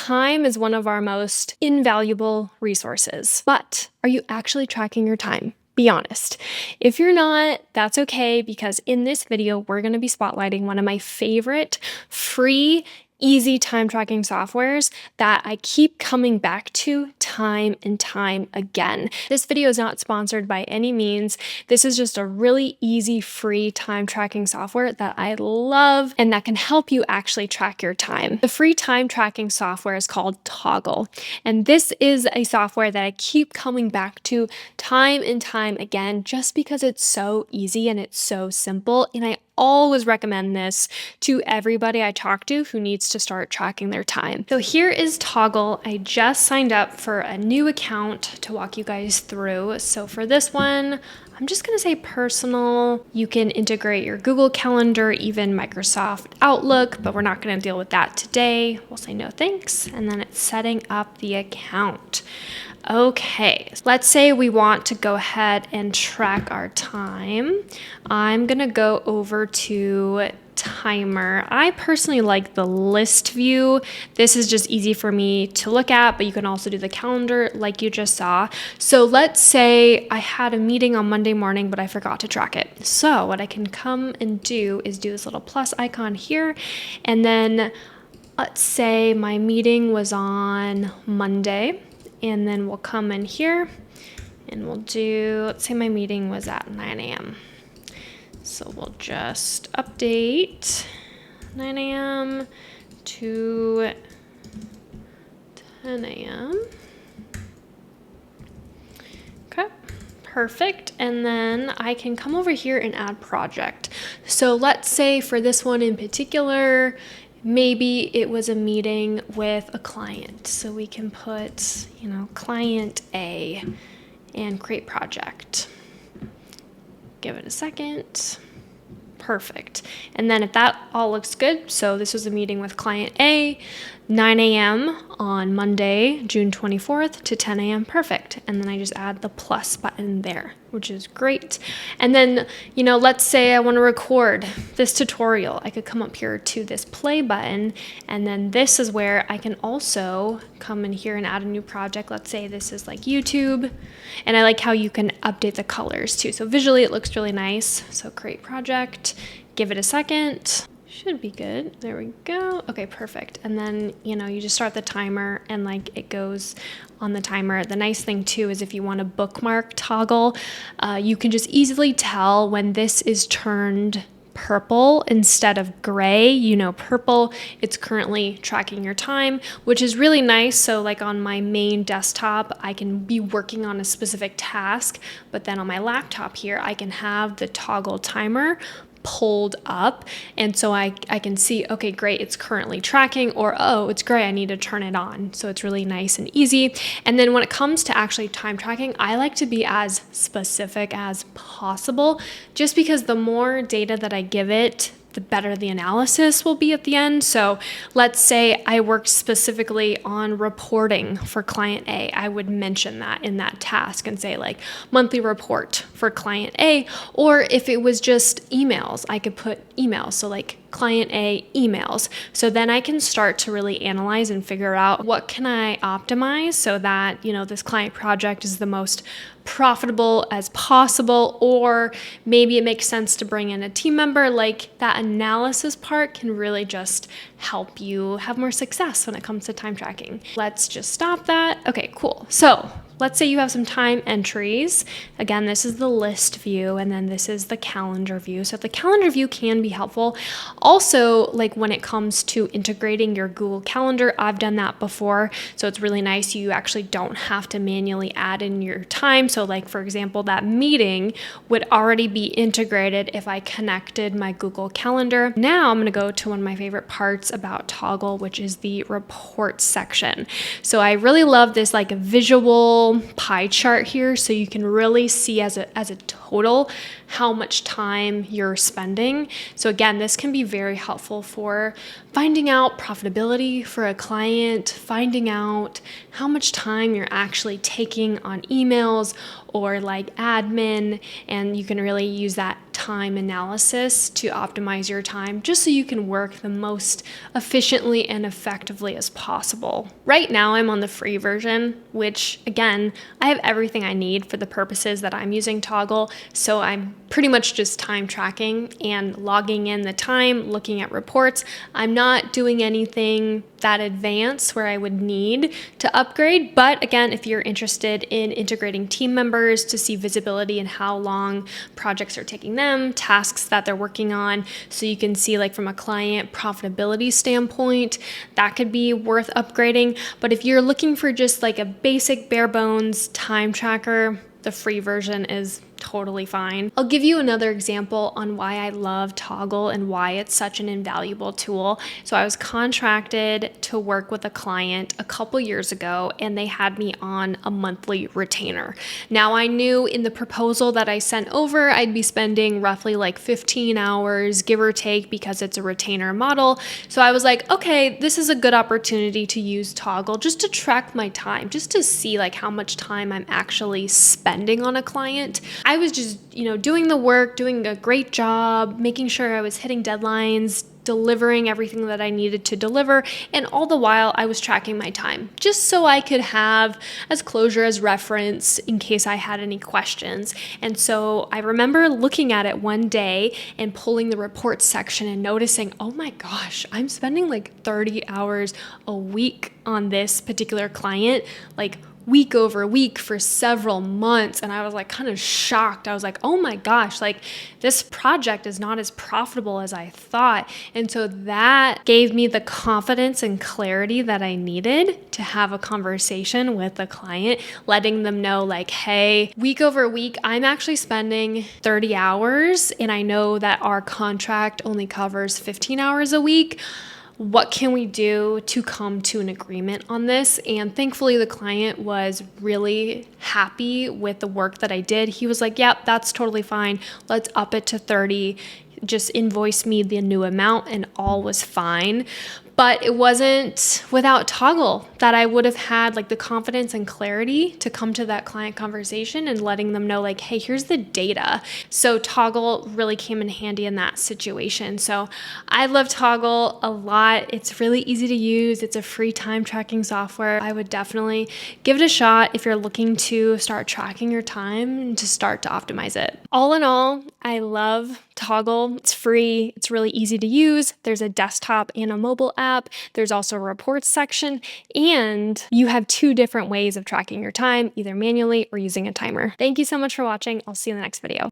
Time is one of our most invaluable resources, but are you actually tracking your time? Be honest. If you're not, that's okay, because in this video, we're going to be spotlighting one of my favorite free, easy time tracking softwares that I keep coming back to time and time again. This video is not sponsored by any means. This is just a really easy, free time tracking software that I love and that can help you actually track your time. The free time tracking software is called Toggl, and this is a software that I keep coming back to time and time again just because it's so easy and it's so simple, and I always recommend this to everybody I talk to who needs to start tracking their time. So here is Toggl. I just signed up for a new account to walk you guys through. So for this one, I'm just going to say personal. You can integrate your Google Calendar, even Microsoft Outlook, but we're not going to deal with that today. We'll say no thanks. And then it's setting up the account. Okay, let's say we want to go ahead and track our time. I'm gonna go over to timer. I personally like the list view. This is just easy for me to look at, but you can also do the calendar like you just saw. So let's say I had a meeting on Monday morning, but I forgot to track it. So what I can come and do is do this little plus icon here, and then let's say my meeting was on Monday. And then we'll come in here and we'll do, let's say my meeting was at 9 a.m. So we'll just update 9 a.m. to 10 a.m. Okay, perfect. And then I can come over here and add project. So let's say for this one in particular, maybe it was a meeting with a client. So we can put, client A and create project. Give it a second. Perfect. And then if that all looks good, so this was a meeting with client A, 9 a.m. on Monday, June 24th to 10 a.m. Perfect. And then I just add the plus button there, which is great. And then, let's say I want to record this tutorial. I could come up here to this play button, and then this is where I can also come in here and add a new project. Let's say this is like YouTube, and I like how you can update the colors too. So visually it looks really nice. So create project, give it a second. Should be good. There we go. Okay, perfect. And then, you just start the timer and it goes on the timer. The nice thing too is if you want to bookmark Toggl, you can just easily tell when this is turned purple instead of gray. Purple, it's currently tracking your time, which is really nice. So on my main desktop, I can be working on a specific task, but then on my laptop here, I can have the Toggl timer pulled up, and so I can see, okay, great, it's currently tracking, or oh, it's gray, I need to turn it on. So it's really nice and easy. And then when it comes to actually time tracking, I like to be as specific as possible, just because the more data that I give it, the better the analysis will be at the end. So let's say I worked specifically on reporting for client A. I would mention that in that task and say monthly report for client A. Or if it was just emails, I could put emails. So client A emails. So then I can start to really analyze and figure out what can I optimize so that, this client project is the most profitable as possible, or maybe it makes sense to bring in a team member. That analysis part can really just help you have more success when it comes to time tracking. Let's just stop that. Okay, cool. So let's say you have some time entries. Again, this is the list view, and then this is the calendar view. So the calendar view can be helpful. Also, when it comes to integrating your Google Calendar, I've done that before. So it's really nice. You actually don't have to manually add in your time. So for example, that meeting would already be integrated if I connected my Google Calendar. Now I'm going to go to one of my favorite parts about Toggl, which is the report section. So I really love this visual pie chart here, so you can really see as a total how much time you're spending. So again, this can be very helpful for finding out profitability for a client, finding out how much time you're actually taking on emails or admin, and you can really use that time analysis to optimize your time, just so you can work the most efficiently and effectively as possible. Right now, I'm on the free version, which again, I have everything I need for the purposes that I'm using Toggl. So I'm pretty much just time tracking and logging in the time, looking at reports. I'm not doing anything that advanced where I would need to upgrade. But again, if you're interested in integrating team members to see visibility and how long projects are taking them, tasks that they're working on, so you can see like from a client profitability standpoint, that could be worth upgrading. But if you're looking for just like a basic bare bones time tracker, the free version is totally fine. I'll give you another example on why I love Toggl and why it's such an invaluable tool. So I was contracted to work with a client a couple years ago, and they had me on a monthly retainer. Now I knew in the proposal that I sent over, I'd be spending roughly like 15 hours, give or take, because it's a retainer model. So I was like, okay, this is a good opportunity to use Toggl just to track my time, just to see like how much time I'm actually spending on a client. I was just, doing the work, doing a great job, making sure I was hitting deadlines, delivering everything that I needed to deliver, and all the while I was tracking my time, just so I could have as closure as reference in case I had any questions. And so I remember looking at it one day and pulling the reports section and noticing, oh my gosh, I'm spending like 30 hours a week on this particular client, like week over week for several months. And I was like kind of shocked. I was like, oh my gosh, like this project is not as profitable as I thought. And so that gave me the confidence and clarity that I needed to have a conversation with the client, letting them know like, hey, week over week, I'm actually spending 30 hours and I know that our contract only covers 15 hours a week. What can we do to come to an agreement on this? And thankfully, the client was really happy with the work that I did. He was like, yep, that's totally fine. Let's up it to 30. Just invoice me the new amount, and all was fine. But it wasn't without Toggl that I would have had like the confidence and clarity to come to that client conversation and letting them know like, hey, here's the data. So Toggl really came in handy in that situation. So I love Toggl a lot. It's really easy to use. It's a free time tracking software. I would definitely give it a shot if you're looking to start tracking your time and to start to optimize it. All in all, I love Toggl. It's free. It's really easy to use. There's a desktop and a mobile app. There's also a reports section, and you have 2 different ways of tracking your time, either manually or using a timer. Thank you so much for watching. I'll see you in the next video.